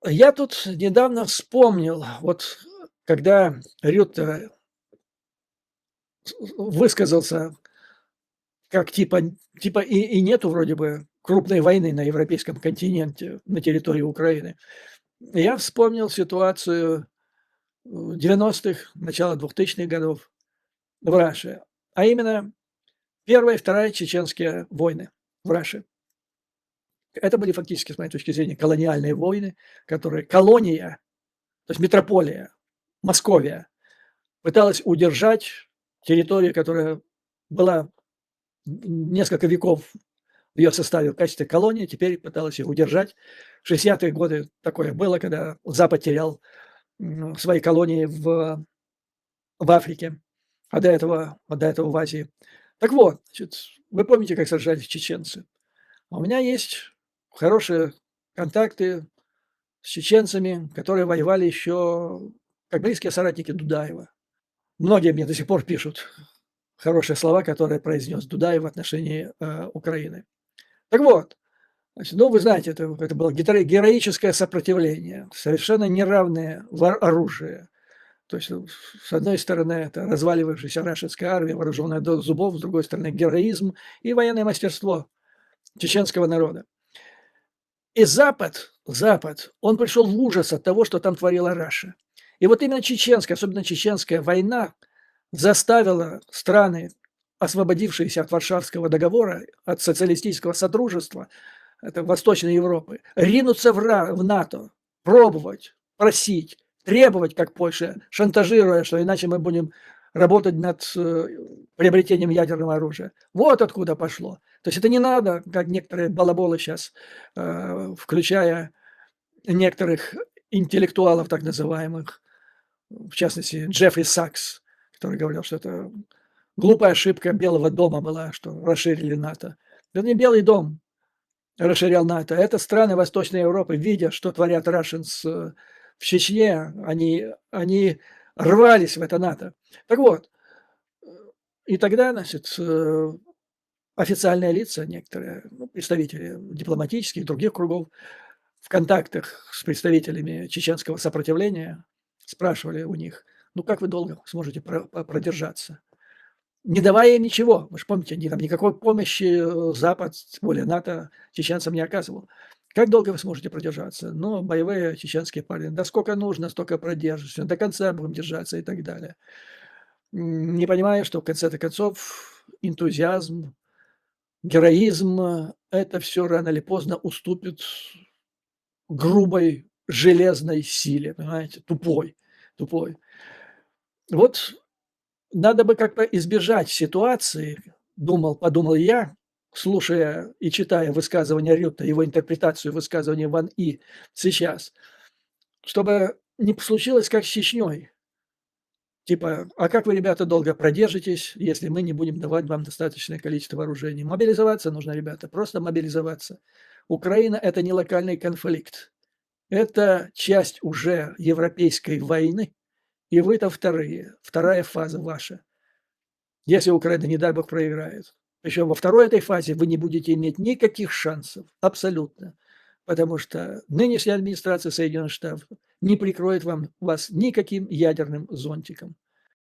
Я тут недавно вспомнил, вот когда Рютте высказался, как типа и нету вроде бы крупной войны на европейском континенте, на территории Украины. Я вспомнил ситуацию 90-х, начала 2000-х годов в Раше, а именно Первая и Вторая чеченские войны в Раше. Это были фактически, с моей точки зрения, колониальные войны, которые колония, то есть метрополия, Московия, пыталась удержать территорию, которая была несколько веков в ее составе в качестве колонии, теперь пыталась их удержать. В 60-е годы такое было, когда Запад терял свои колонии в Африке, а до этого в Азии. Так вот, значит, вы помните, как сражались чеченцы? А у меня есть хорошие контакты с чеченцами, которые воевали еще как близкие соратники Дудаева. Многие мне до сих пор пишут хорошие слова, которые произнес Дудаев в отношении, Украины. Так вот, значит, ну, вы знаете, это было героическое сопротивление, совершенно неравное оружие. То есть, с одной стороны, это разваливающаяся рашистская армия, вооруженная до зубов, с другой стороны, героизм и военное мастерство чеченского народа. И Запад, он пришел в ужас от того, что там творила Раша. И вот именно чеченская, особенно чеченская война заставила страны, освободившиеся от Варшавского договора, от социалистического содружества, это Восточной Европы, ринуться в НАТО, пробовать, просить, требовать, как Польша, шантажируя, что иначе мы будем работать над приобретением ядерного оружия. Вот откуда пошло. То есть это не надо, как некоторые балаболы сейчас, включая некоторых интеллектуалов так называемых, в частности, Джеффри Сакс, который говорил, что это глупая ошибка Белого дома была, что расширили НАТО. Это не Белый дом расширял НАТО, это страны Восточной Европы, видя, что творят Russians в Чечне, они рвались в это НАТО. Так вот, и тогда, значит, официальные лица некоторые, ну, представители дипломатических, других кругов, в контактах с представителями чеченского сопротивления спрашивали у них: "Ну, как вы долго сможете продержаться?" Не давая им ничего. Вы же помните, там никакой помощи, Запад, тем более НАТО, чеченцам не оказывал. "Как долго вы сможете продержаться?" Ну, боевые чеченские парни: "Да сколько нужно, столько продержимся, до конца будем держаться", и так далее. Не понимая, что в конце-то концов энтузиазм, героизм, это все рано или поздно уступит грубой железной силе, понимаете, тупой. Вот надо бы как-то избежать ситуации, подумал я, слушая и читая высказывания Рютте, его интерпретацию высказывания Ван И сейчас, чтобы не случилось, как с Чечней. Типа: "А как вы, ребята, долго продержитесь, если мы не будем давать вам достаточное количество вооружений?" Мобилизоваться нужно, ребята, просто мобилизоваться. Украина - это не локальный конфликт. Это часть уже европейской войны, и вы-то вторая фаза ваша. Если Украина, не дай бог, проиграет. Причем во второй этой фазе вы не будете иметь никаких шансов, абсолютно, потому что нынешняя администрация Соединенных Штатов не прикроет вас никаким ядерным зонтиком.